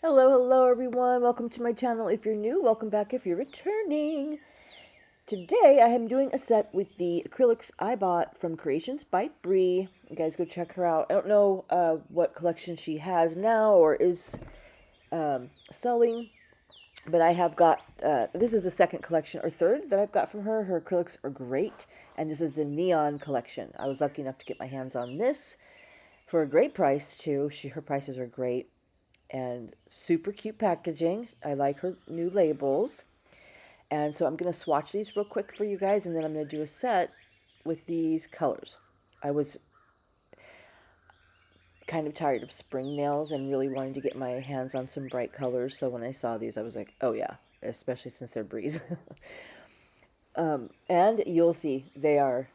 Hello, hello everyone. Welcome to my channel. If you're new, welcome back if you're returning. Today I am doing a set with the acrylics I bought from Creations by Bree. You guys go check her out. I don't know what collection she has now or is selling, but I have got, this is the second collection, or third, that I've got from her. Her acrylics are great, and this is the neon collection. I was lucky enough to get my hands on this for a great price too. Her prices are great. And super cute packaging. I like her new labels. And so I'm going to swatch these real quick for you guys, and then I'm going to do a set with these colors. I was kind of tired of spring nails and really wanted to get my hands on some bright colors. So when I saw these, I was like, oh yeah, especially since they're Breeze. And you'll see they are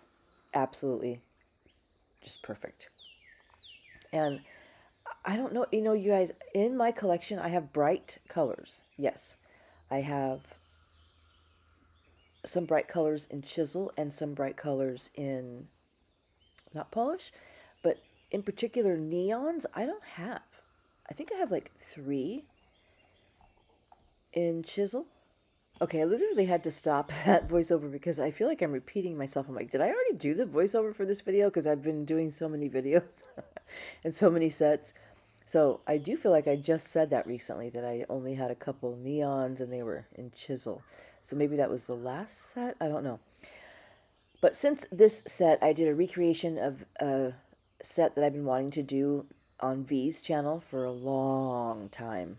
absolutely just perfect. And I don't know, you guys, in my collection, I have bright colors. Yes, I have some bright colors in chisel and some bright colors in not polish, but in particular neons I don't have. I think I have like 3 in chisel. Okay, I literally had to stop that voiceover because I feel like I'm repeating myself. I'm like, did I already do the voiceover for this video? Because I've been doing so many videos and so many sets. So I do feel like I just said that recently, that I only had a couple neons and they were in chisel. So maybe that was the last set? I don't know. But since this set, I did a recreation of a set that I've been wanting to do on V's channel for a long time.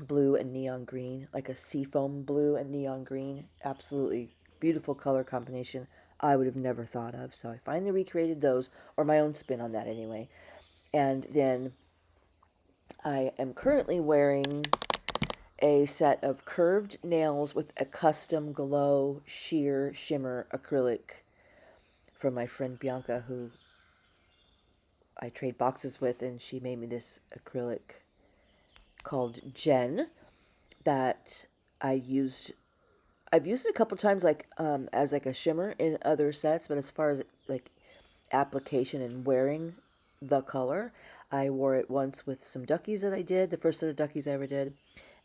Blue and neon green, like a seafoam blue and neon green. Absolutely beautiful color combination I would have never thought of. So I finally recreated those, or my own spin on that anyway. And then I am currently wearing a set of curved nails with a custom glow sheer shimmer acrylic from my friend Bianca, who I trade boxes with, and she made me this acrylic called Jen that I've used it a couple times, like as like a shimmer in other sets, but as far as like application and wearing the color, I wore it once with some duckies that I did, the first set of duckies I ever did,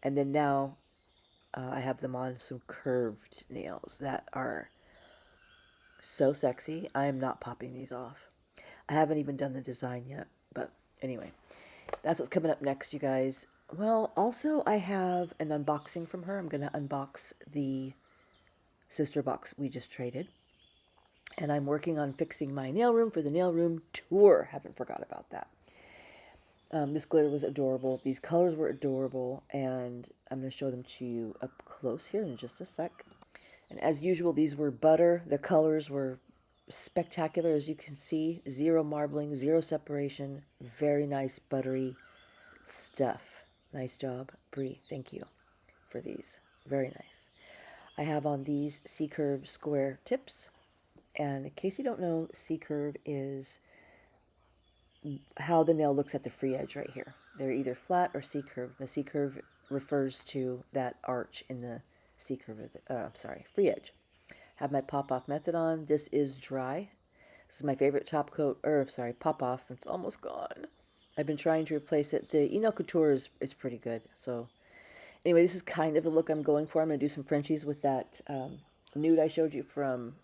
and then now I have them on some curved nails that are so sexy. I am not popping these off. I haven't even done the design yet, but anyway, that's what's coming up next, you guys. Well, also I have an unboxing from her. I'm going to unbox the sister box we just traded. And I'm working on fixing my nail room for the nail room tour. Haven't forgot about that. This glitter was adorable. These colors were adorable, and I'm going to show them to you up close here in just a sec. And as usual, these were butter. The colors were spectacular, as you can see. Zero marbling, zero separation. Very nice buttery stuff. Nice job, Brie. Thank you for these. Very nice. I have on these C-curve square tips. And in case you don't know, C-curve is how the nail looks at the free edge right here. They're either flat or C-curve. The C-curve refers to that arch in the C-curve, free edge. Have my pop-off method on. This is dry. This is my favorite top coat, pop-off. It's almost gone. I've been trying to replace it. The Enel Couture is pretty good. So anyway, this is kind of the look I'm going for. I'm going to do some Frenchies with that nude I showed you from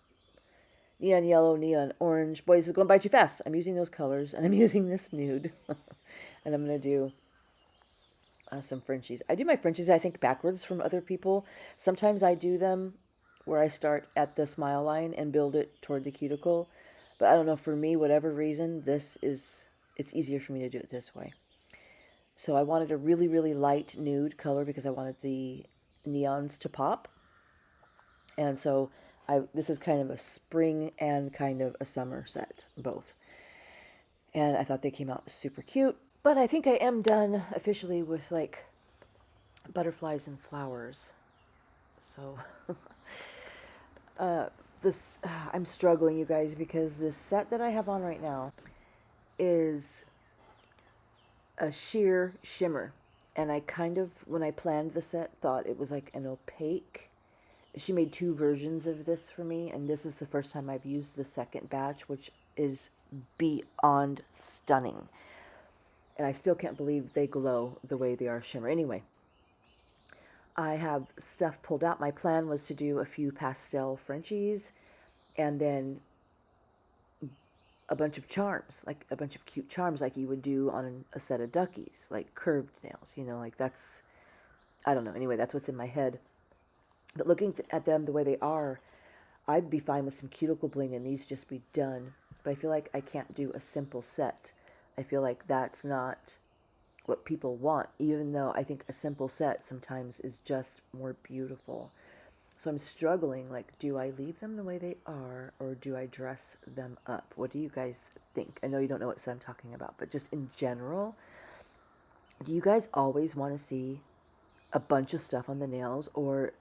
neon yellow, neon orange. Boy, this is going by too fast. I'm using those colors, and I'm using this nude. And I'm going to do some Frenchies. I do my Frenchies, I think, backwards from other people. Sometimes I do them where I start at the smile line and build it toward the cuticle. But I don't know, for me, whatever reason, it's easier for me to do it this way. So I wanted a really, really light nude color because I wanted the neons to pop. And so this is kind of a spring and kind of a summer set, both. And I thought they came out super cute. But I think I am done officially with like butterflies and flowers. So I'm struggling, you guys, because this set that I have on right now is a sheer shimmer. And I kind of, when I planned the set, thought it was like an opaque. She made 2 versions of this for me, and this is the first time I've used the second batch, which is beyond stunning. and I still can't believe they glow the way they are shimmer. Anyway, I have stuff pulled out. My plan was to do a few pastel Frenchies and then a bunch of charms, like a bunch of cute charms like you would do on a set of duckies, like curved nails, you know, like that's, I don't know. Anyway, that's what's in my head. But looking at them the way they are, I'd be fine with some cuticle bling and these just be done. But I feel like I can't do a simple set. I feel like that's not what people want, even though I think a simple set sometimes is just more beautiful. So I'm struggling, like, do I leave them the way they are or do I dress them up? What do you guys think? I know you don't know what set I'm talking about, but just in general, do you guys always want to see a bunch of stuff on the nails, or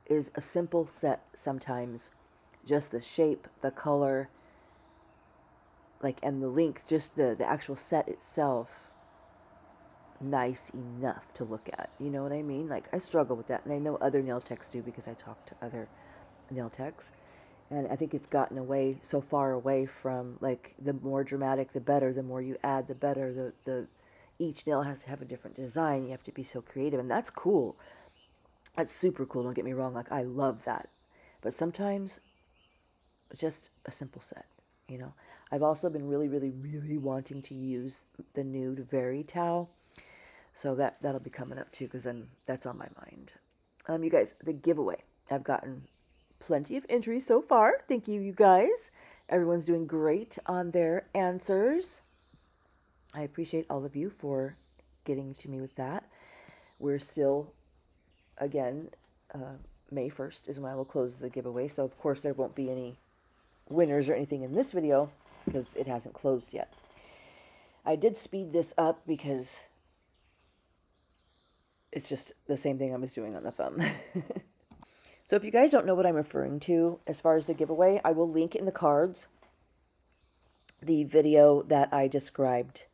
is a simple set sometimes just the shape, the color, like, and the length, just the actual set itself nice enough to look at? You know what I mean? Like, I struggle with that, and I know other nail techs do because I talk to other nail techs, and I think it's gotten away so far away from, like, the more dramatic the better, the more you add the better, the each nail has to have a different design, you have to be so creative, and that's cool. That's super cool, don't get me wrong, like, I love that. But sometimes just a simple set, you know. I've also been really, really, really wanting to use the nude Very towel. So that'll be coming up too, because then that's on my mind. You guys, the giveaway. I've gotten plenty of entries so far. Thank you, you guys. Everyone's doing great on their answers. I appreciate all of you for getting to me with that. We're still, again, May 1st is when I will close the giveaway. So, of course, there won't be any winners or anything in this video because it hasn't closed yet. I did speed this up because it's just the same thing I was doing on the thumb. So if you guys don't know what I'm referring to as far as the giveaway, I will link in the cards the video that I described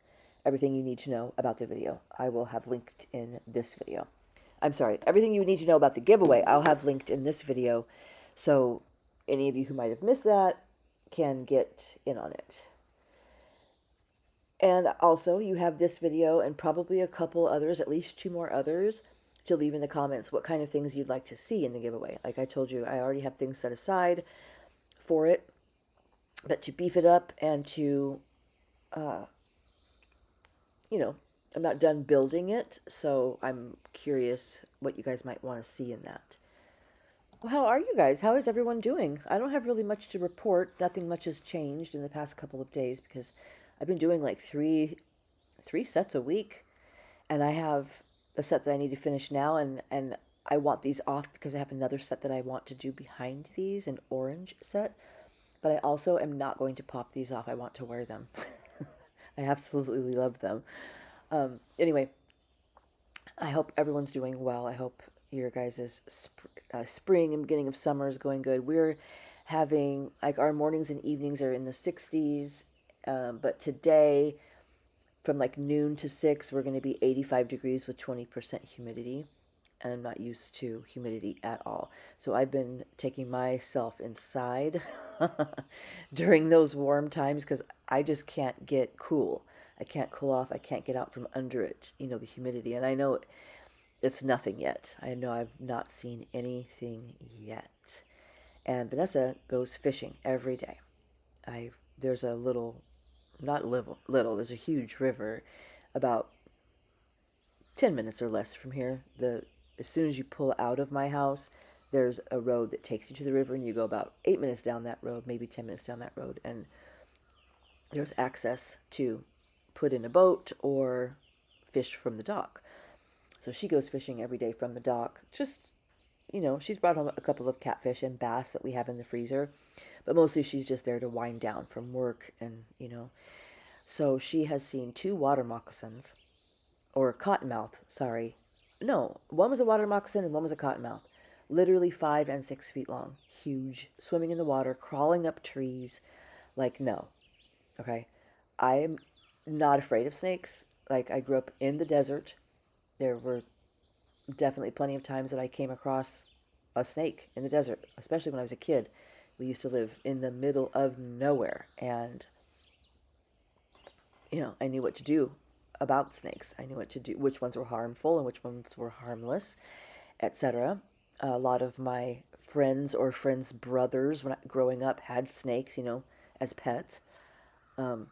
everything you need to know about the video. I will have linked in this video. I'm sorry, everything you need to know about the giveaway, I'll have linked in this video. So any of you who might have missed that can get in on it. And also, you have this video and probably a couple others, at least 2 more others, to leave in the comments what kind of things you'd like to see in the giveaway. Like I told you, I already have things set aside for it. But to beef it up and to, you know, I'm not done building it, so I'm curious what you guys might want to see in that. Well, how are you guys? How is everyone doing? I don't have really much to report. Nothing much has changed in the past couple of days because I've been doing like three sets a week, and I have a set that I need to finish now, and I want these off because I have another set that I want to do behind these, an orange set, but I also am not going to pop these off. I want to wear them. I absolutely love them. Anyway, I hope everyone's doing well. I hope your guys' spring and beginning of summer is going good. We're having, like, our mornings and evenings are in the 60s, but today, from like noon to 6, we're going to be 85 degrees with 20% humidity, and I'm not used to humidity at all. So I've been taking myself inside during those warm times because I just can't get cool. I can't cool off. I can't get out from under it, you know, the humidity. And I know it's nothing yet. I know I've not seen anything yet. And Vanessa goes fishing every day. There's a little, not little, there's a huge river about 10 minutes or less from here. As soon as you pull out of my house, there's a road that takes you to the river, and you go about 8 minutes down that road, maybe 10 minutes down that road, and there's access to put in a boat or fish from the dock. So she goes fishing every day from the dock. Just, you know, she's brought home a couple of catfish and bass that we have in the freezer, but mostly she's just there to wind down from work, and, you know. So she has seen 2 water moccasins, or cottonmouth, sorry. No, one was a water moccasin and one was a cottonmouth. Literally 5 and 6 feet long. Huge. Swimming in the water, crawling up trees. Like, no. Okay? I am not afraid of snakes. Like, I grew up in the desert. There were definitely plenty of times that I came across a snake in the desert, especially when I was a kid. We used to live in the middle of nowhere, and, you know, I knew what to do about snakes. I knew what to do, which ones were harmful and which ones were harmless, etc. A lot of my friends or friends' brothers, when growing up, had snakes, as pets. Um,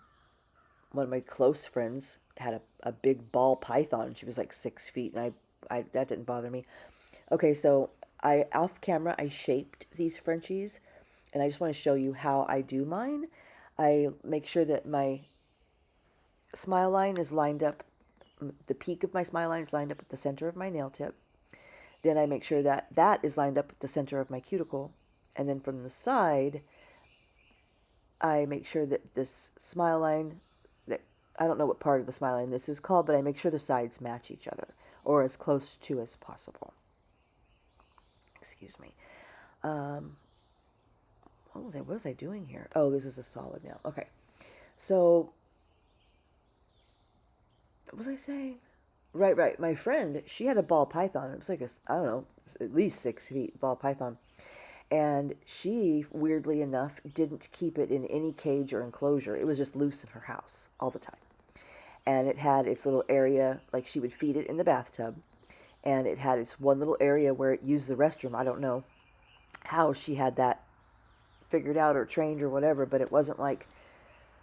One of my close friends had a big ball python. She was like 6 feet, and I that didn't bother me. Okay, so off camera, I shaped these Frenchies, and I just want to show you how I do mine. I make sure that my smile line is lined up, the peak of my smile line is lined up with the center of my nail tip. Then I make sure that that is lined up with the center of my cuticle. And then from the side, I make sure that this smile line, that I don't know what part of the smile line this is called, but I make sure the sides match each other, or as close to as possible. Excuse me. What was I doing here? Oh, this is a solid nail. Okay. So, what was I saying? Right. My friend, she had a ball python. It was like I don't know, at least 6 feet ball python. And she, weirdly enough, didn't keep it in any cage or enclosure. It was just loose in her house all the time. And it had its little area, like she would feed it in the bathtub. And it had its one little area where it used the restroom. I don't know how she had that figured out or trained or whatever, but it wasn't like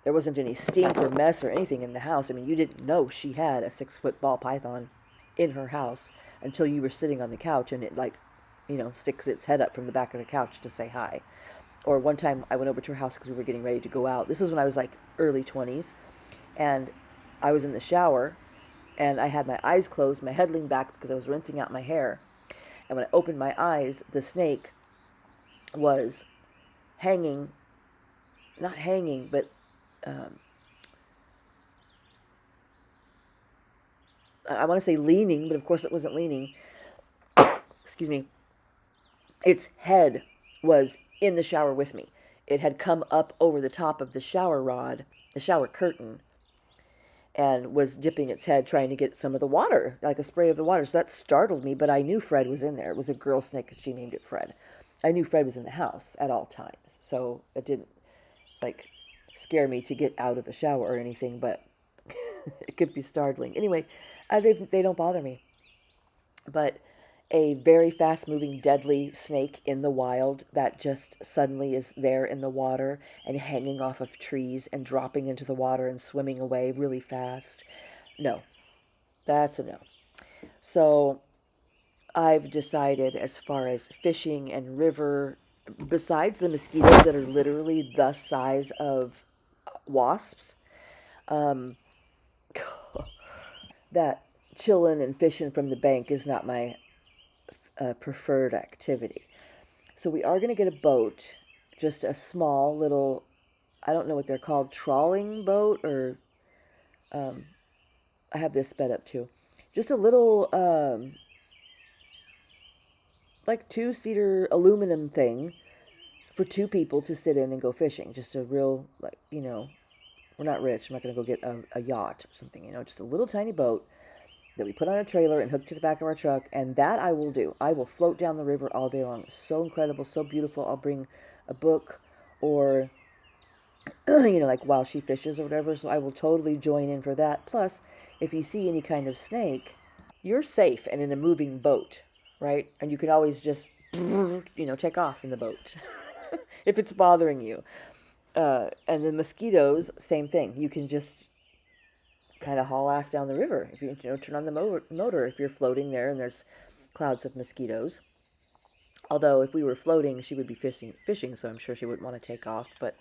there wasn't any stink or mess or anything in the house. I mean, you didn't know she had a 6-foot ball python in her house until you were sitting on the couch and it, like, sticks its head up from the back of the couch to say hi. Or one time I went over to her house because we were getting ready to go out. This was when I was like early 20s, and I was in the shower, and I had my eyes closed, my head leaned back because I was rinsing out my hair. And when I opened my eyes, the snake was hanging, not hanging, but I want to say leaning, but of course it wasn't leaning. Excuse me. Its head was in the shower with me. It had come up over the top of the shower rod, the shower curtain, and was dipping its head trying to get some of the water, like a spray of the water. So that startled me, but I knew Fred was in there. It was a girl snake, and she named it Fred. I knew Fred was in the house at all times, so it didn't, like, scare me to get out of the shower or anything, but it could be startling. Anyway, they don't bother me. But a very fast-moving, deadly snake in the wild that just suddenly is there in the water and hanging off of trees and dropping into the water and swimming away really fast. No, that's a no. So I've decided, as far as fishing and river, besides the mosquitoes that are literally the size of wasps, that chilling and fishing from the bank is not my preferred activity. So we are going to get a boat, just a small little, I don't know what they're called, trawling boat, or I have this sped up too. Just a little, like 2-seater aluminum thing for 2 people to sit in and go fishing. Just a real, like, we're not rich. I'm not going to go get a yacht or something, just a little tiny boat that we put on a trailer and hook to the back of our truck, and that I will do. I will float down the river all day long. It's so incredible, so beautiful. I'll bring a book or, like while she fishes or whatever, so I will totally join in for that. Plus, if you see any kind of snake, you're safe and in a moving boat, right? And you can always just, take off in the boat if it's bothering you. And the mosquitoes, same thing. You can just kind of haul ass down the river if you turn on the motor if you're floating there and there's clouds of mosquitoes. Although if we were floating, she would be fishing, so I'm sure she wouldn't want to take off. But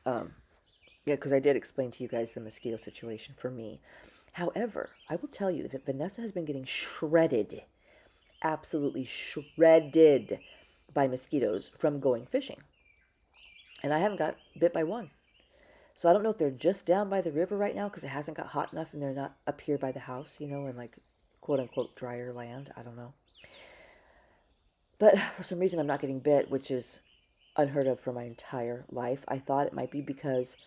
yeah, because I did explain to you guys the mosquito situation for me. However, I will tell you that Vanessa has been getting shredded, absolutely shredded by mosquitoes from going fishing, and I haven't got bit by one. So I don't know if they're just down by the river right now because it hasn't got hot enough and they're not up here by the house, in like quote-unquote drier land. I don't know. But for some reason I'm not getting bit, which is unheard of for my entire life. I thought it might be because,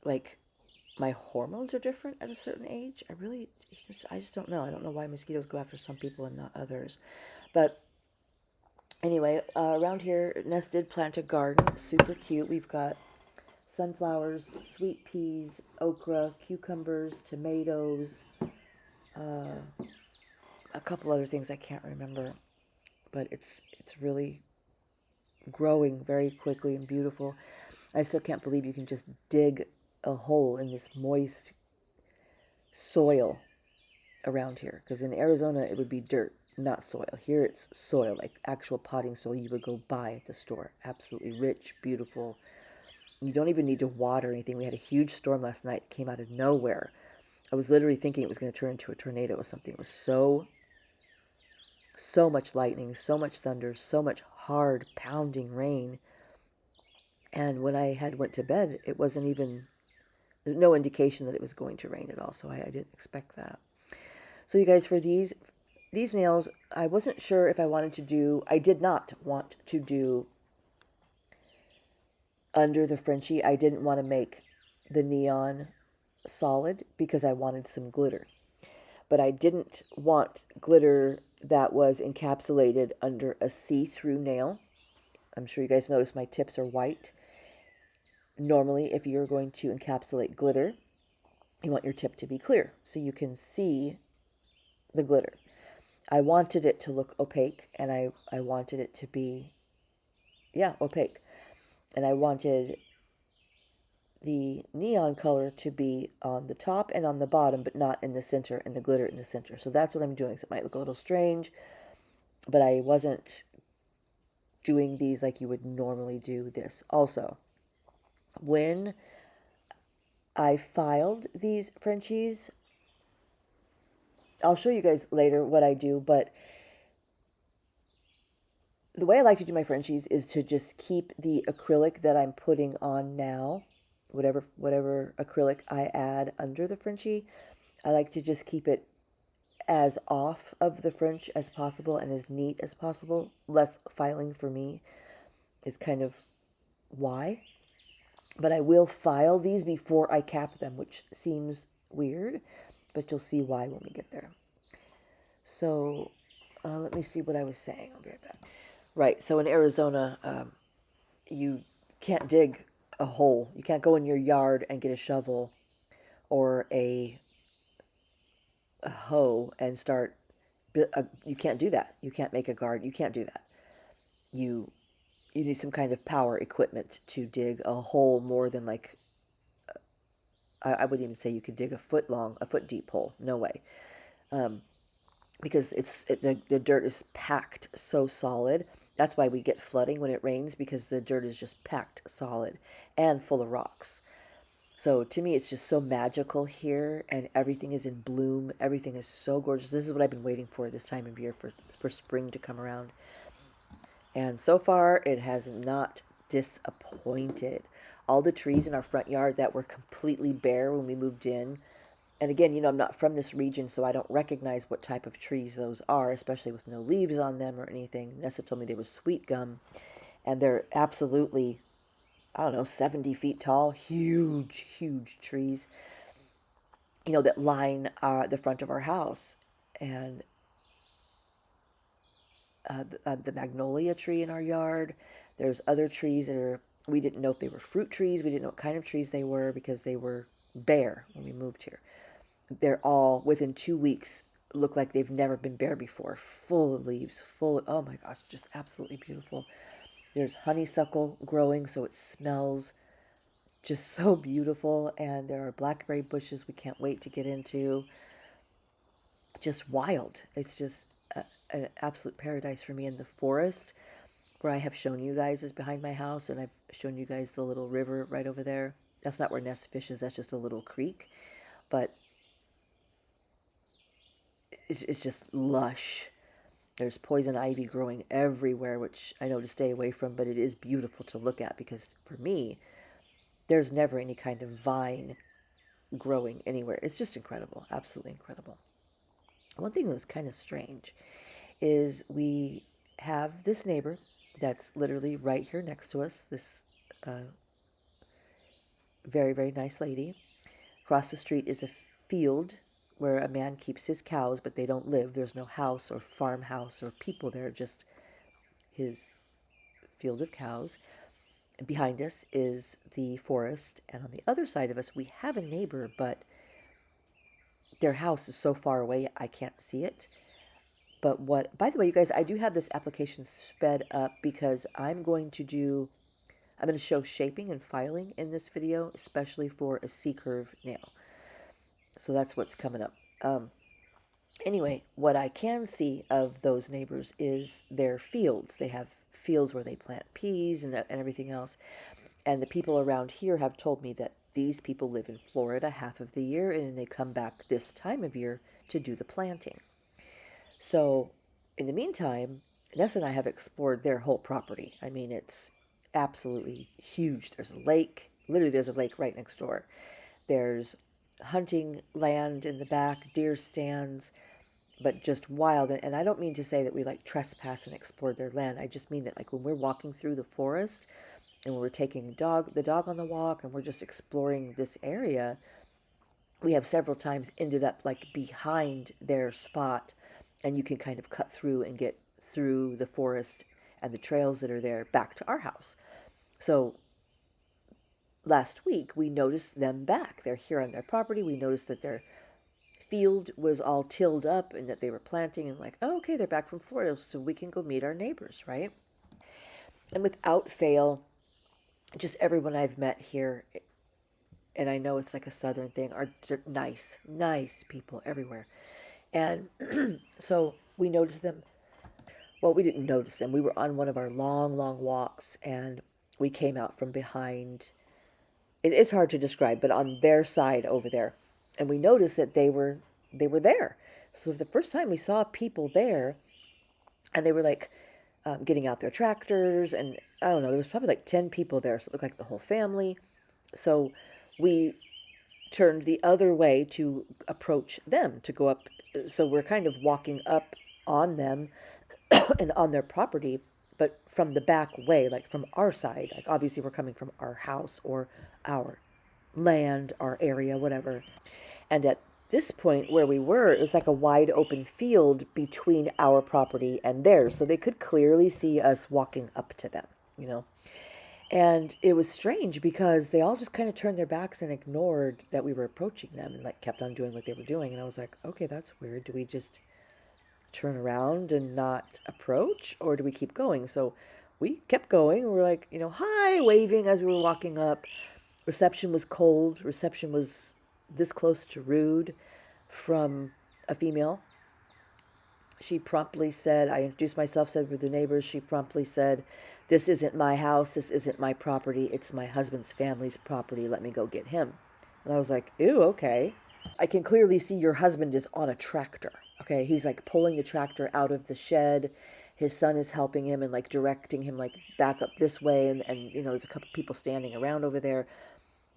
like, my hormones are different at a certain age. I just don't know. I don't know why mosquitoes go after some people and not others. But anyway, around here, Ness did plant a garden. Super cute. We've got sunflowers, sweet peas, okra, cucumbers, tomatoes, a couple other things I can't remember, but it's really growing very quickly and beautiful. I still can't believe you can just dig a hole in this moist soil around here, because in Arizona it would be dirt, not soil. Here it's soil, like actual potting soil you would go buy at the store. Absolutely rich, beautiful. You don't even need to water anything. We had a huge storm last night. It came out of nowhere. I was literally thinking it was going to turn into a tornado or something. It was so much lightning, so much thunder, so much hard pounding rain. And when I had went to bed, it wasn't even, no indication that it was going to rain at all. So I didn't expect that. So you guys, for these nails, I wasn't sure if I wanted to do, I did not want to do under the Frenchie. I didn't want to make the neon solid because I wanted some glitter. But I didn't want glitter that was encapsulated under a see-through nail. I'm sure you guys notice my tips are white. Normally, if you're going to encapsulate glitter, you want your tip to be clear so you can see the glitter. I wanted it to look opaque, and I wanted it to be, yeah, opaque. And I wanted the neon color to be on the top and on the bottom, but not in the center, and the glitter in the center. So that's what I'm doing. So it might look a little strange, but I wasn't doing these like you would normally do this. Also, when I filed these Frenchies, I'll show you guys later what I do, but the way I like to do my Frenchies is to just keep the acrylic that I'm putting on now, whatever acrylic I add under the Frenchie, I like to just keep it as off of the French as possible and as neat as possible. Less filing for me is kind of why. But I will file these before I cap them, which seems weird, but you'll see why when we get there. So let me see what I was saying. I'll be right back. Right, so in Arizona, you can't dig a hole. You can't go in your yard and get a shovel or a hoe and start. You can't do that. You can't make a garden. You can't do that. You need some kind of power equipment to dig a hole more than like, I wouldn't even say you could dig a foot deep hole. No way. Because the dirt is packed so solid. That's why we get flooding when it rains, because the dirt is just packed solid and full of rocks. So to me, it's just so magical here, and everything is in bloom. Everything is so gorgeous. This is what I've been waiting for this time of year, for spring to come around. And so far, it has not disappointed. All the trees in our front yard that were completely bare when we moved in. And again, you know, I'm not from this region, so I don't recognize what type of trees those are, especially with no leaves on them or anything. Nessa told me they were sweet gum, and they're absolutely, I don't know, 70 feet tall. Huge, huge trees, you know, that line the front of our house. And the magnolia tree in our yard. There's other trees that are, we didn't know if they were fruit trees. We didn't know what kind of trees they were because they were bare when we moved here. They're all, within 2 weeks, look like they've never been bare before. Full of leaves, full of, oh my gosh, just absolutely beautiful. There's honeysuckle growing, so it smells just so beautiful. And there are blackberry bushes we can't wait to get into. Just wild. It's just an absolute paradise for me. In the forest where I have shown you guys is behind my house, and I've shown you guys the little river right over there. That's not where Ness fishes, that's just a little creek. But it's just lush. There's poison ivy growing everywhere, which I know to stay away from, but it is beautiful to look at, because for me, there's never any kind of vine growing anywhere. It's just incredible, absolutely incredible. One thing that was kind of strange is we have this neighbor that's literally right here next to us, this very, very nice lady. Across the street is a field where a man keeps his cows, but they don't live. There's no house or farmhouse or people there, just his field of cows. Behind us is the forest, and on the other side of us, we have a neighbor, but their house is so far away I can't see it. But what, by the way, you guys, I do have this application sped up because I'm going to show shaping and filing in this video, especially for a C-curve nail. So that's what's coming up. Anyway, what I can see of those neighbors is their fields. They have fields where they plant peas and everything else. And the people around here have told me that these people live in Florida half of the year, and they come back this time of year to do the planting. So in the meantime, Nessa and I have explored their whole property. I mean, it's absolutely huge. There's a lake. Literally, there's a lake right next door. There's hunting land in the back, deer stands, but just wild. And I don't mean to say that we like trespass and explored their land. I just mean that like when we're walking through the forest and we're taking the dog on the walk and we're just exploring this area, we have several times ended up like behind their spot, and you can kind of cut through and get through the forest and the trails that are there back to our house. So last week we noticed them back. They're here on their property. We noticed that their field was all tilled up and that they were planting, and like, oh, okay, they're back from Florida, so we can go meet our neighbors, right? And without fail, just everyone I've met here, and I know it's like a southern thing, are nice, nice people everywhere. And so we noticed them. Well, we didn't notice them. We were on one of our long, long walks, and we came out from behind. It's hard to describe, but on their side over there, and we noticed that they were there. So the first time we saw people there, and they were like getting out their tractors, and I don't know, there was probably like 10 people there, so it looked like the whole family. So we turned the other way to approach them, to go up. So we're kind of walking up on them and on their property, but from the back way, like from our side. Like obviously we're coming from our house or our land, our area, whatever. And at this point where we were, it was like a wide open field between our property and theirs. So they could clearly see us walking up to them, you know. And it was strange because they all just kind of turned their backs and ignored that we were approaching them and like kept on doing what they were doing. And I was like, okay, that's weird. Do we just turn around and not approach, or do we keep going? So we kept going. We were like, you know, hi, waving as we were walking up. Reception was cold. Reception was this close to rude from a female. She promptly said, I introduced myself, said we're the neighbors. She promptly said, this isn't my house. This isn't my property. It's my husband's family's property. Let me go get him. And I was like, ew, okay. I can clearly see your husband is on a tractor. Okay, he's like pulling the tractor out of the shed. His son is helping him and like directing him like back up this way. And you know, there's a couple people standing around over there.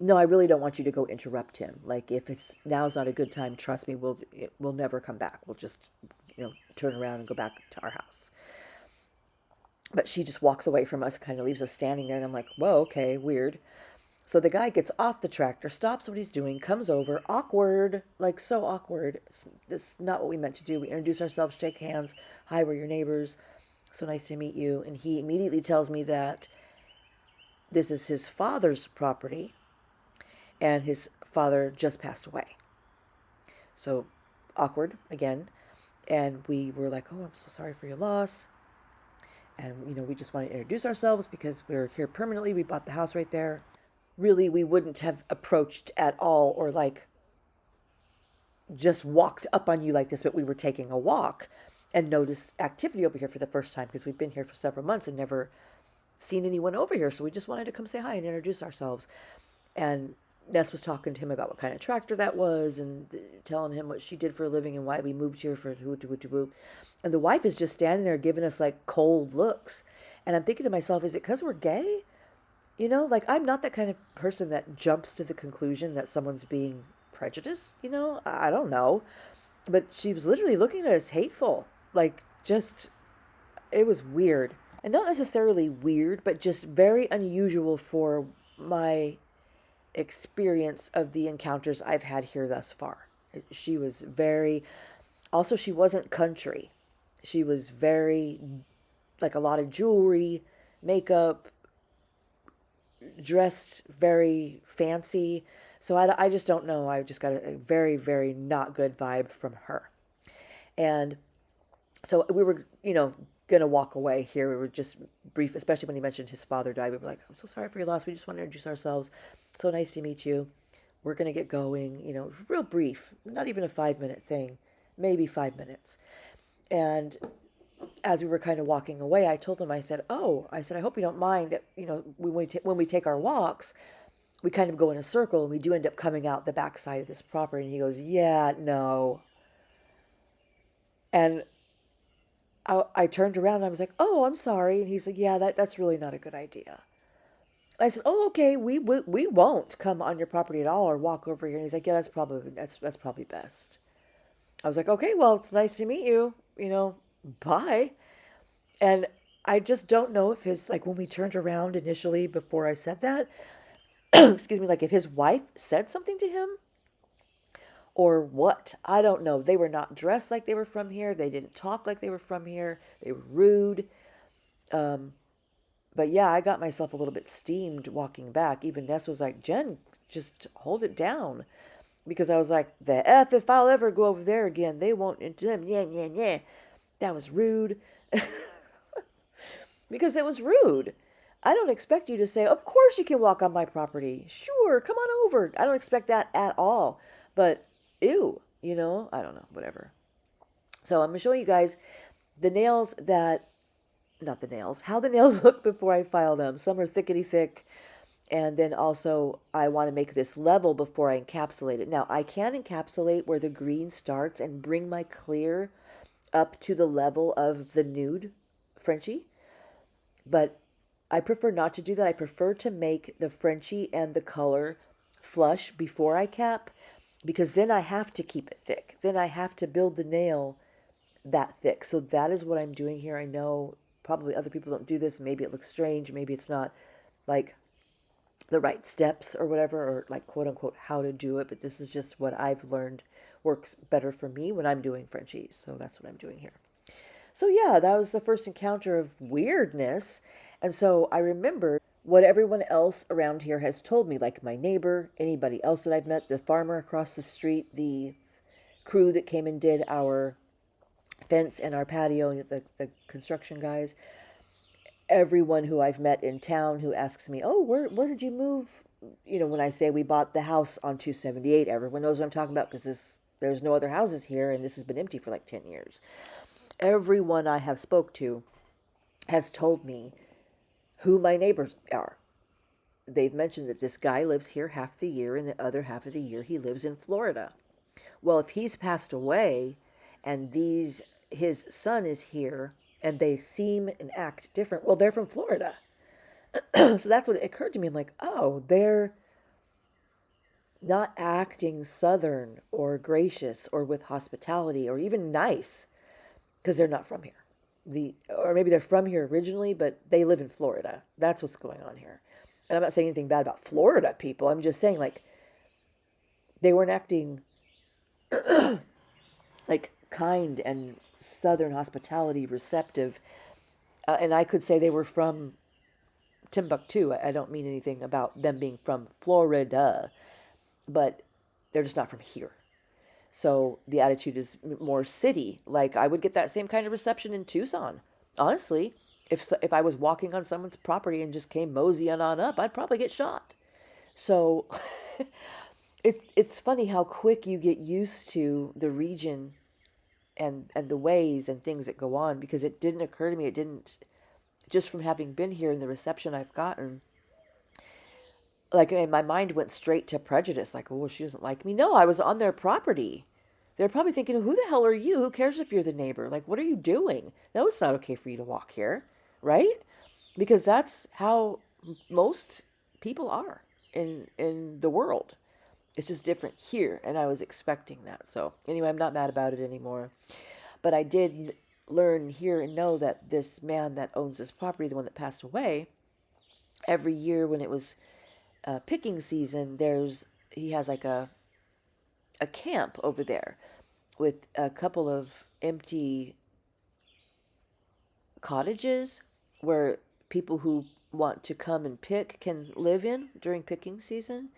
No, I really don't want you to go interrupt him. Like if it's now's not a good time, trust me, we'll never come back. We'll just, you know, turn around and go back to our house. But she just walks away from us, kind of leaves us standing there, and I'm like, whoa, okay, weird. So the guy gets off the tractor, stops what he's doing, comes over, awkward, like so awkward. It's not what we meant to do. We introduce ourselves, shake hands. Hi, we're your neighbors. So nice to meet you. And he immediately tells me that this is his father's property, and his father just passed away. So awkward again. And we were like, oh, I'm so sorry for your loss. And, you know, we just want to introduce ourselves because we're here permanently. We bought the house right there. Really, we wouldn't have approached at all or like just walked up on you like this, but we were taking a walk and noticed activity over here for the first time because we've been here for several months and never seen anyone over here. So we just wanted to come say hi and introduce ourselves. And Ness was talking to him about what kind of tractor that was and telling him what she did for a living and why we moved here for whoop. And the wife is just standing there giving us like cold looks. And I'm thinking to myself, is it because we're gay? You know, like I'm not that kind of person that jumps to the conclusion that someone's being prejudiced, you know? I don't know. But she was literally looking at us hateful. Like just, it was weird. And not necessarily weird, but just very unusual for my experience of the encounters I've had here thus far. She was very, also she wasn't country. She was very, like a lot of jewelry, makeup, dressed very fancy. So I just don't know. I just got a very, very not good vibe from her. And so we were, going to walk away here. We were just brief, especially when he mentioned his father died. We were like, I'm so sorry for your loss. We just want to introduce ourselves. So nice to meet you. We're going to get going, real brief, not even a 5-minute thing, maybe 5 minutes. And as we were kind of walking away, I told him, I said, I hope you don't mind that, when we take our walks, we kind of go in a circle and we do end up coming out the backside of this property. And he goes, yeah, no. And I turned around and I was like, oh, I'm sorry. And he's like, yeah, that's really not a good idea. I said, oh, okay, we won't come on your property at all or walk over here. And he's like, yeah, that's probably best. I was like, okay, well, it's nice to meet you, bye. And I just don't know if like when we turned around initially before I said that, excuse me, like if his wife said something to him or what. I don't know. They were not dressed like they were from here. They didn't talk like they were from here. They were rude. Um, but yeah, I got myself a little bit steamed walking back. Even Ness was like, Jen, just hold it down. Because I was like, the F if I'll ever go over there again. They won't into them. Yeah, yeah, yeah. That was rude. Because it was rude. I don't expect you to say, of course you can walk on my property. Sure, come on over. I don't expect that at all. But, ew, I don't know, whatever. So I'm going to show you guys the nails not the nails, how the nails look before I file them. Some are thickety thick. And then also I want to make this level before I encapsulate it. Now I can encapsulate where the green starts and bring my clear up to the level of the nude Frenchie. But I prefer not to do that. I prefer to make the Frenchie and the color flush before I cap, because then I have to keep it thick. Then I have to build the nail that thick. So that is what I'm doing here. I know probably other people don't do this. Maybe it looks strange. Maybe it's not like the right steps or whatever, or like quote unquote how to do it. But this is just what I've learned works better for me when I'm doing Frenchies. So that's what I'm doing here. So yeah, that was the first encounter of weirdness. And so I remembered what everyone else around here has told me, like my neighbor, anybody else that I've met, the farmer across the street, the crew that came and did our fence and our patio, the construction guys, everyone who I've met in town who asks me, oh, where did you move? When I say we bought the house on 278, everyone knows what I'm talking about because there's no other houses here and this has been empty for like 10 years. Everyone I have spoke to has told me who my neighbors are. They've mentioned that this guy lives here half the year and the other half of the year he lives in Florida. Well, if he's passed away and his son is here and they seem and act different, well, they're from Florida. So that's what it occurred to me. I'm like, oh, they're not acting southern or gracious or with hospitality or even nice because they're not from here. Or maybe they're from here originally, but they live in Florida. That's what's going on here. And I'm not saying anything bad about Florida people. I'm just saying, like, they weren't acting like kind and southern hospitality receptive. And I could say they were from Timbuktu. I don't mean anything about them being from Florida, but they're just not from here. So the attitude is more city. Like I would get that same kind of reception in Tucson. Honestly, if I was walking on someone's property and just came moseying on up, I'd probably get shot. So it's funny how quick you get used to the region and the ways and things that go on, because it didn't occur to me. It didn't, just from having been here and the reception I've gotten, like, and my mind went straight to prejudice, like, oh, she doesn't like me. No, I was on their property. They're probably thinking, who the hell are you? Who cares if you're the neighbor? Like, what are you doing? No, it's not okay for you to walk here, right? Because that's how most people are in the world. It's just different here, and I was expecting that. So anyway, I'm not mad about it anymore. But I did learn here and know that this man that owns this property, the one that passed away, every year when it was picking season, he has like a camp over there with a couple of empty cottages where people who want to come and pick can live in during picking season.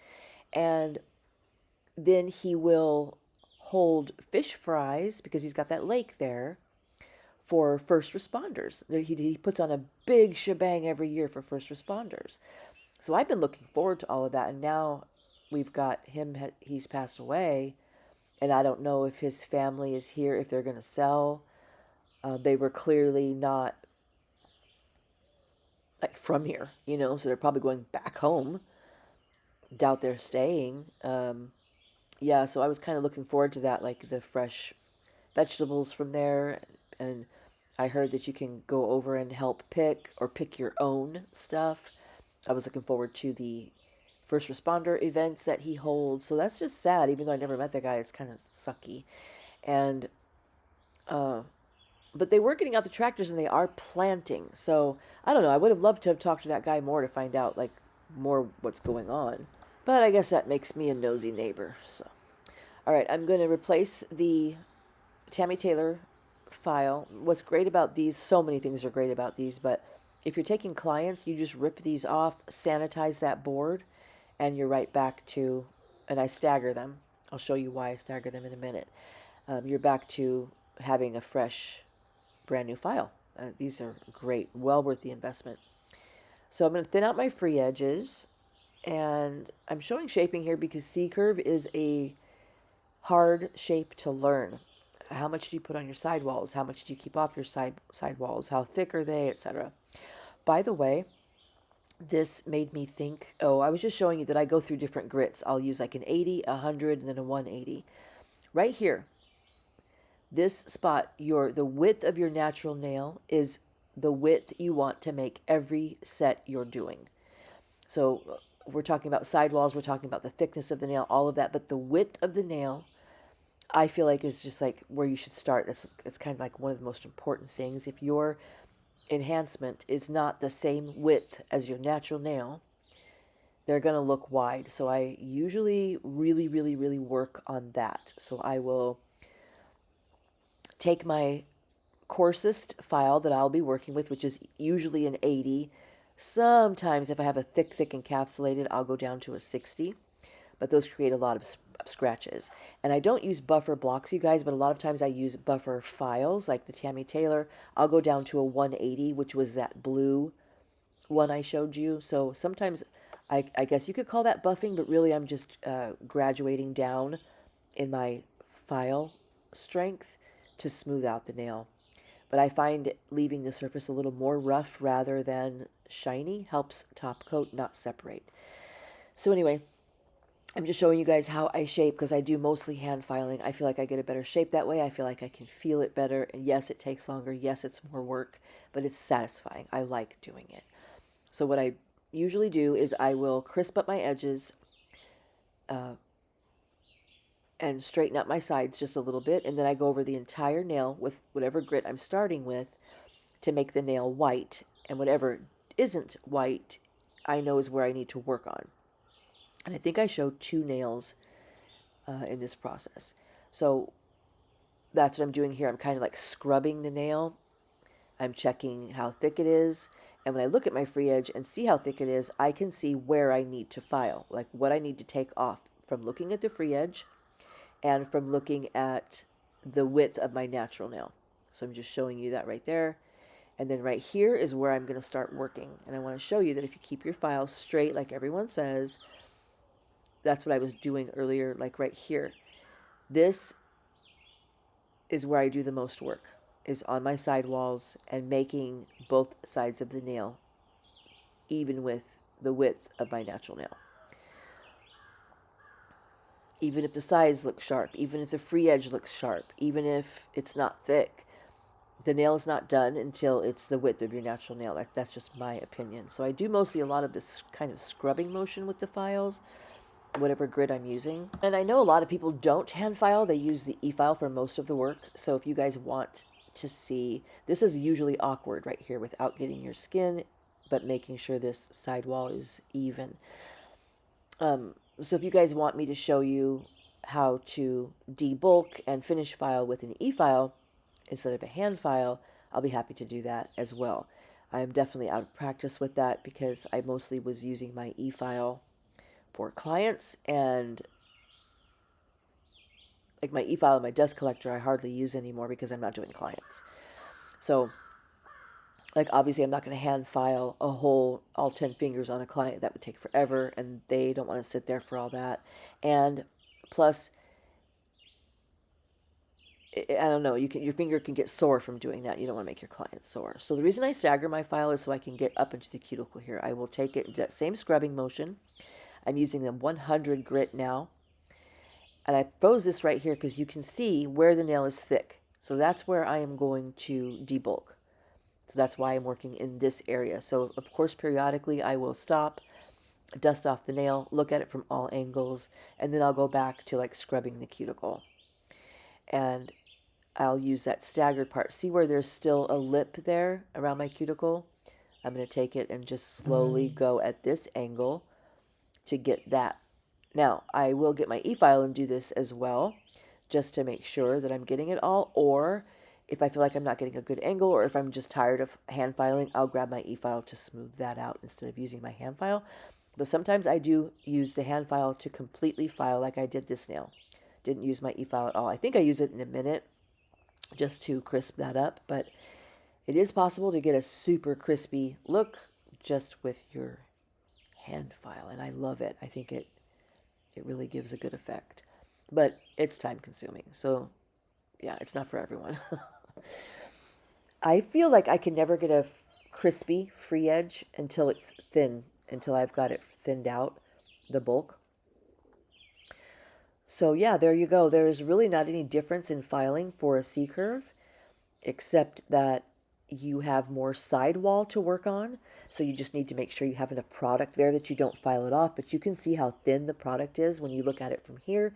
And then he will hold fish fries because he's got that lake there for first responders. He puts on a big shebang every year for first responders. So I've been looking forward to all of that. And now we've got him, he's passed away. And I don't know if his family is here, if they're going to sell. They were clearly not like from here, you know, so they're probably going back home. Doubt they're staying. Yeah, so I was kind of looking forward to that, like the fresh vegetables from there. And I heard that you can go over and help pick or pick your own stuff. I was looking forward to the first responder events that he holds. So that's just sad. Even though I never met the guy, it's kind of sucky. And uh, but they were getting out the tractors and they are planting. So I don't know. I would have loved to have talked to that guy more to find out like more what's going on. But I guess that makes me a nosy neighbor. So all right, I'm going to replace the Tammy Taylor file. What's great about these, so many things are great about these, but if you're taking clients, you just rip these off, sanitize that board, and you're right back to, and I stagger them. I'll show you why I stagger them in a minute. You're back to having a fresh, brand new file. These are great, well worth the investment. So I'm going to thin out my free edges, and I'm showing shaping here because C-curve is a hard shape to learn. How much do you put on your sidewalls? How much do you keep off your sidewalls? How thick are they, etc. By the way, this made me think, oh, I was just showing you that I go through different grits. I'll use like an 80, 100, and then a 180. Right here, this spot, the width of your natural nail is the width you want to make every set you're doing. So we're talking about sidewalls, we're talking about the thickness of the nail, all of that, but the width of the nail, I feel like is just like where you should start. It's kind of like one of the most important things. If your enhancement is not the same width as your natural nail, they're going to look wide. So I usually really, really, really work on that. So I will take my coarsest file that I'll be working with, which is usually an 80. Sometimes if I have a thick encapsulated, I'll go down to a 60. But those create a lot of scratches. And I don't use buffer blocks, you guys, but a lot of times I use buffer files, like the Tammy Taylor. I'll go down to a 180, which was that blue one I showed you. So sometimes I guess you could call that buffing, but really I'm just graduating down in my file strength to smooth out the nail. But I find leaving the surface a little more rough rather than shiny helps top coat not separate. So anyway, I'm just showing you guys how I shape because I do mostly hand filing. I feel like I get a better shape that way. I feel like I can feel it better. And yes, it takes longer. Yes, it's more work, but it's satisfying. I like doing it. So what I usually do is I will crisp up my edges and straighten up my sides just a little bit. And then I go over the entire nail with whatever grit I'm starting with to make the nail white. And whatever isn't white, I know is where I need to work on. And I think I showed 2 nails in this process. So that's what I'm doing here. I'm kind of like scrubbing the nail. I'm checking how thick it is. And when I look at my free edge and see how thick it is, I can see where I need to file, like what I need to take off from looking at the free edge and from looking at the width of my natural nail. So I'm just showing you that right there. And then right here is where I'm going to start working. And I want to show you that if you keep your file straight, like everyone says, that's what I was doing earlier, like right here. This is where I do the most work, is on my sidewalls and making both sides of the nail even with the width of my natural nail. Even if the sides look sharp, even if the free edge looks sharp, even if it's not thick, the nail is not done until it's the width of your natural nail. That's just my opinion. So I do mostly a lot of this kind of scrubbing motion with the files, whatever grit I'm using. And I know a lot of people don't hand file. They use the e-file for most of the work. So if you guys want to see, this is usually awkward right here without getting your skin, but making sure this sidewall is even. So if you guys want me to show you how to debulk and finish file with an e-file instead of a hand file, I'll be happy to do that as well. I'm definitely out of practice with that because I mostly was using my e-file for clients, and like my e-file and my dust collector I hardly use anymore because I'm not doing clients. So like obviously I'm not going to hand file a whole all 10 fingers on a client. That would take forever, and they don't want to sit there for all that. And plus, I don't know, your finger can get sore from doing that. You don't want to make your client sore. So the reason I stagger my file is so I can get up into the cuticle here. I will take it into that same scrubbing motion. I'm using the 100 grit now. And I froze this right here because you can see where the nail is thick. So that's where I am going to debulk. So that's why I'm working in this area. So of course, periodically I will stop, dust off the nail, look at it from all angles, and then I'll go back to like scrubbing the cuticle. And I'll use that staggered part. See where there's still a lip there around my cuticle? I'm going to take it and just slowly go at this angle to get that. Now, I will get my e-file and do this as well, just to make sure that I'm getting it all. Or if I feel like I'm not getting a good angle, or if I'm just tired of hand filing, I'll grab my e-file to smooth that out instead of using my hand file. But sometimes I do use the hand file to completely file, like I did this nail. Didn't use my e-file at all. I think I use it in a minute just to crisp that up, but it is possible to get a super crispy look just with your hand file, and I love it. I think it really gives a good effect, but it's time consuming. So yeah, it's not for everyone. I feel like I can never get a crispy free edge until it's thin, until I've got it thinned out, the bulk. So yeah, there you go. There is really not any difference in filing for a C-curve, except that you have more sidewall to work on. So you just need to make sure you have enough product there that you don't file it off. But you can see how thin the product is when you look at it from here.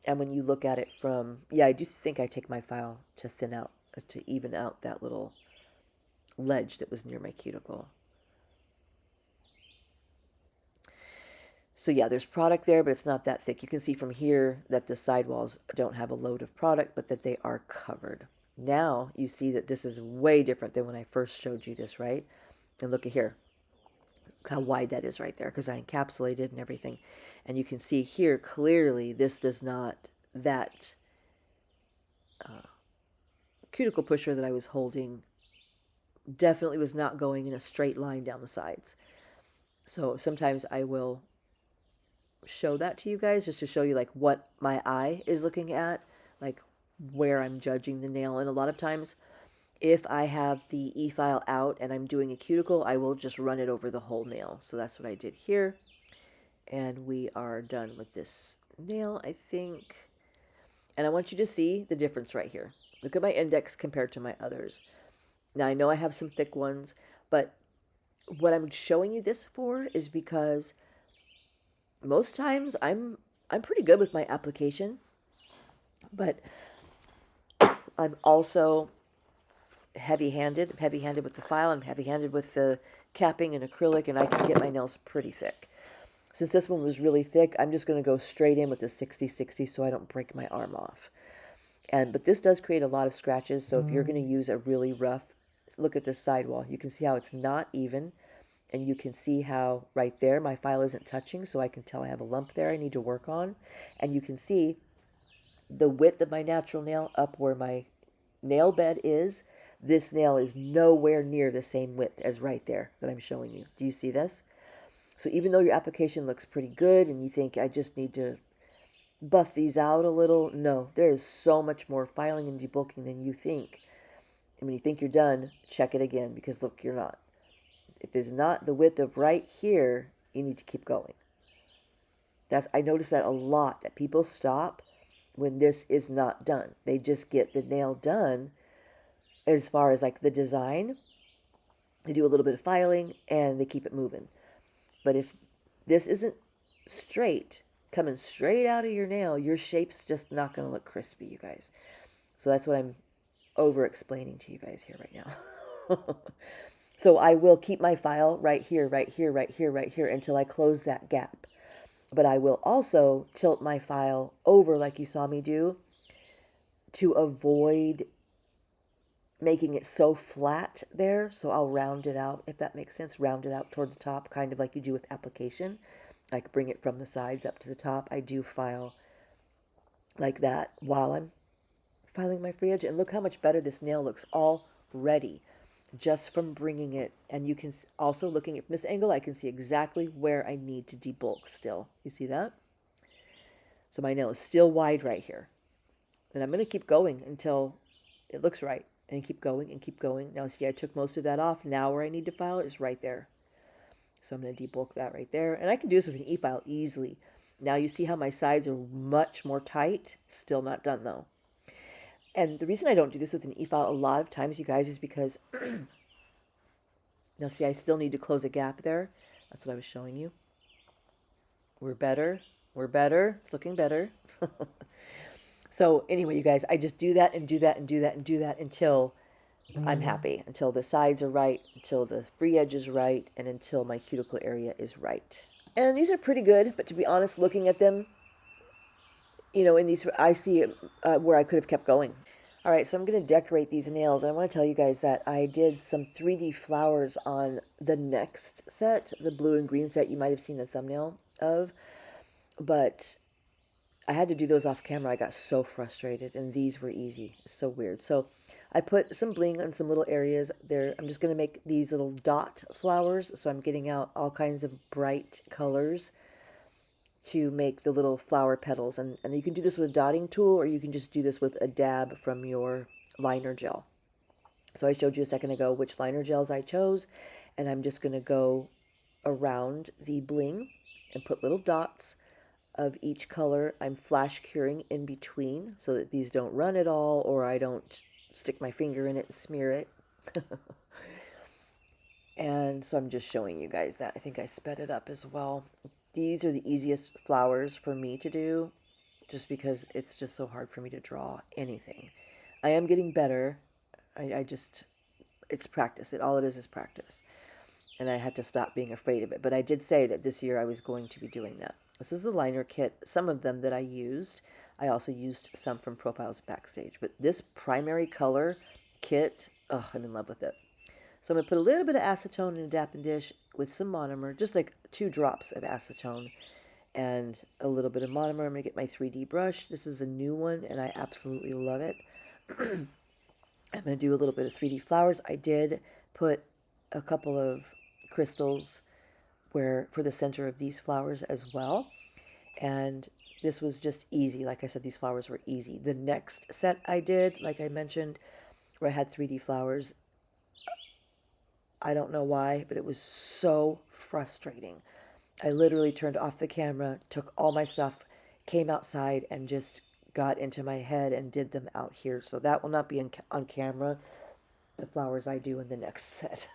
And when you look at it from, yeah, I do think I take my file to thin out, to even out that little ledge that was near my cuticle. So yeah, there's product there, but it's not that thick. You can see from here that the sidewalls don't have a load of product, but that they are covered. Now you see that this is way different than when I first showed you this, right? And look at here, how wide that is right there, because I encapsulated and everything. And you can see here clearly this does not, that cuticle pusher that I was holding definitely was not going in a straight line down the sides. So sometimes I will show that to you guys just to show you like what my eye is looking at, like where I'm judging the nail. And a lot of times if I have the e-file out and I'm doing a cuticle, I will just run it over the whole nail. So that's what I did here. And we are done with this nail, I think. And I want you to see the difference right here. Look at my index compared to my others. Now I know I have some thick ones, but what I'm showing you this for is because most times I'm pretty good with my application, but I'm also heavy-handed. I'm heavy-handed with the file. I'm heavy-handed with the capping and acrylic, and I can get my nails pretty thick. Since this one was really thick, I'm just going to go straight in with the 60-60 so I don't break my arm off. But this does create a lot of scratches, so if you're going to use a really rough, look at this sidewall. You can see how it's not even. And you can see how right there my file isn't touching, so I can tell I have a lump there I need to work on. And you can see the width of my natural nail up where my nail bed is. This nail is nowhere near the same width as right there that I'm showing you. Do you see this? So even though your application looks pretty good and you think I just need to buff these out a little, no, there is so much more filing and debulking than you think. And when you think you're done, check it again, because look, you're not. If it's not the width of right here, you need to keep going. I notice that a lot, that people stop when this is not done. They just get the nail done as far as like the design. They do a little bit of filing and they keep it moving. But if this isn't straight, coming straight out of your nail, your shape's just not going to look crispy, you guys. So that's what I'm over explaining to you guys here right now. So I will keep my file right here, right here, right here, right here until I close that gap. But I will also tilt my file over like you saw me do to avoid making it so flat there. So I'll round it out, if that makes sense. Round it out toward the top, kind of like you do with application. Like bring it from the sides up to the top. I do file like that while I'm filing my free edge. And look how much better this nail looks already just from bringing it. And you can also, looking at this angle, I can see exactly where I need to debulk still. You see that? So my nail is still wide right here. And I'm going to keep going until it looks right. And keep going and keep going. Now see, I took most of that off. Now where I need to file is right there. So I'm going to debulk that right there. And I can do this with an e-file easily. Now you see how my sides are much more tight. Still not done though. And the reason I don't do this with an e-file a lot of times, you guys, is because, now see, I still need to close a gap there. That's what I was showing you. We're better. We're better. It's looking better. So anyway, you guys, I just do that and do that and do that and do that until I'm happy, until the sides are right, until the free edge is right, and until my cuticle area is right. And these are pretty good, but to be honest, looking at them, you know, in these, I see where I could have kept going. All right, so I'm going to decorate these nails. I want to tell you guys that I did some 3D flowers on the next set, the blue and green set you might have seen the thumbnail of, but I had to do those off camera. I got so frustrated, and these were easy. It's so weird. So I put some bling on some little areas there. I'm just going to make these little dot flowers, so I'm getting out all kinds of bright colors to make the little flower petals. And you can do this with a dotting tool, or you can just do this with a dab from your liner gel. So I showed you a second ago which liner gels I chose, and I'm just going to go around the bling and put little dots of each color. I'm flash curing in between so that these don't run at all, or I don't stick my finger in it and smear it. And so I'm just showing you guys that. I think I sped it up as well. These are the easiest flowers for me to do, just because it's just so hard for me to draw anything. I am getting better. It's practice. All it is practice. And I had to stop being afraid of it. But I did say that this year I was going to be doing that. This is the liner kit, some of them that I used. I also used some from Profiles Backstage. But this primary color kit, oh, I'm in love with it. So I'm going to put a little bit of acetone in a dappen dish with some monomer, just like 2 drops of acetone and a little bit of monomer. I'm going to get my 3D brush. This is a new one, and I absolutely love it. I'm going to do a little bit of 3D flowers. I did put a couple of crystals for the center of these flowers as well. And this was just easy. Like I said, these flowers were easy. The next set I did, like I mentioned, where I had 3D flowers, I don't know why, but it was so frustrating. I literally turned off the camera, took all my stuff, came outside, and just got into my head and did them out here. So that will not be on camera, the flowers I do in the next set.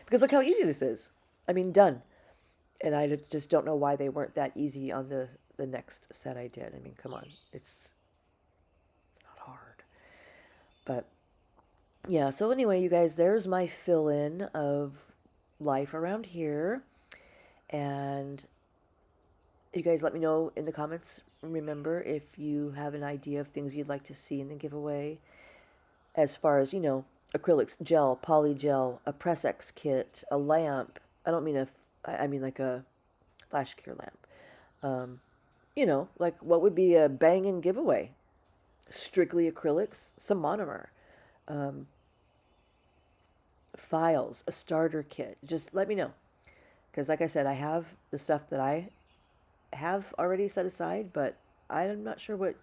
Because look how easy this is. I mean, done. And I just don't know why they weren't that easy on the next set I did. I mean, come on. It's not hard. But yeah, so anyway, you guys, there's my fill-in of life around here. And you guys let me know in the comments, remember, if you have an idea of things you'd like to see in the giveaway. As far as, you know, acrylics, gel, poly gel, a Press X kit, a lamp. I don't mean I mean like a flash cure lamp. You know, like what would be a banging giveaway? Strictly acrylics, some monomer. Files, a starter kit. Just let me know. Because like I said, I have the stuff that I have already set aside, but I'm not sure what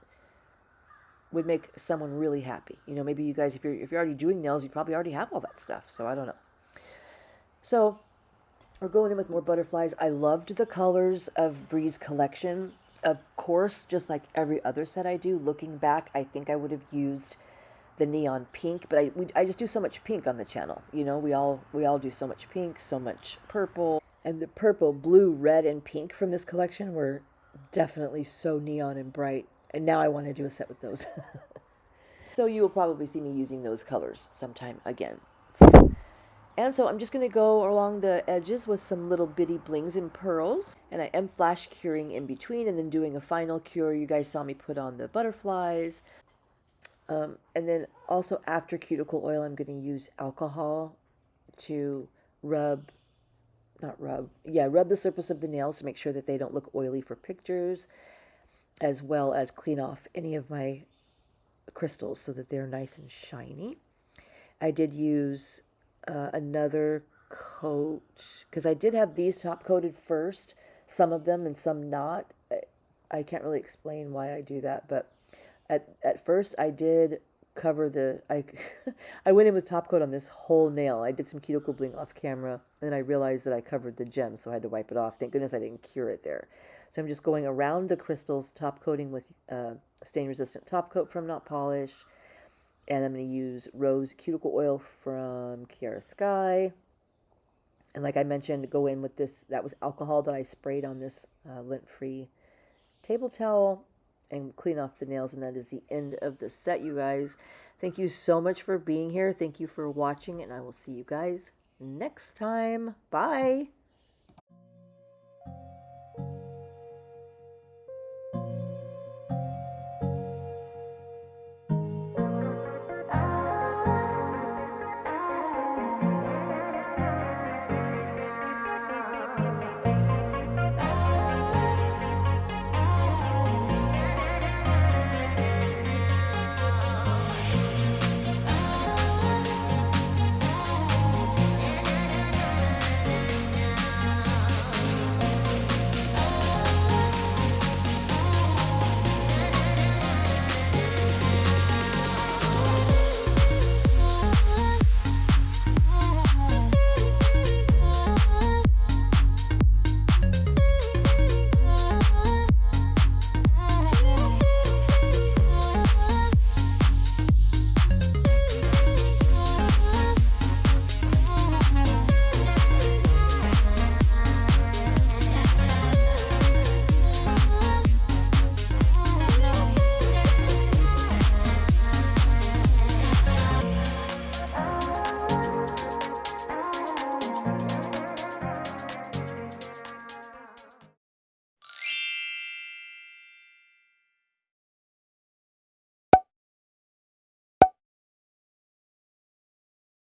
would make someone really happy. You know, maybe you guys, if you're already doing nails, you probably already have all that stuff. So I don't know. So we're going in with more butterflies. I loved the colors of Bree's collection. Of course, just like every other set I do, looking back, I think I would have used the neon pink, but I just do so much pink on the channel. You know, we all do so much pink, so much purple. And the purple, blue, red, and pink from this collection were definitely so neon and bright. And now I want to do a set with those. So you will probably see me using those colors sometime again. And so I'm just going to go along the edges with some little bitty blings and pearls. And I am flash curing in between and then doing a final cure. You guys saw me put on the butterflies. And then also after cuticle oil, I'm going to use alcohol to rub, not rub, yeah, rub the surface of the nails to make sure that they don't look oily for pictures, as well as clean off any of my crystals so that they're nice and shiny. I did use another coat because I did have these top coated first, some of them and some not. I can't really explain why I do that, but at first I did cover the I went in with top coat on this whole nail. I did some cuticle bling off camera, and then I realized that I covered the gem, so I had to wipe it off. Thank goodness I didn't cure it there. So I'm just going around the crystals, top coating with stain resistant top coat from Not Polish, and I'm going to use rose cuticle oil from Kairose. And like I mentioned, go in with this. That was alcohol that I sprayed on this lint-free table towel and clean off the nails. And that is the end of the set, you guys. Thank you so much for being here. Thank you for watching, and I will see you guys next time. Bye.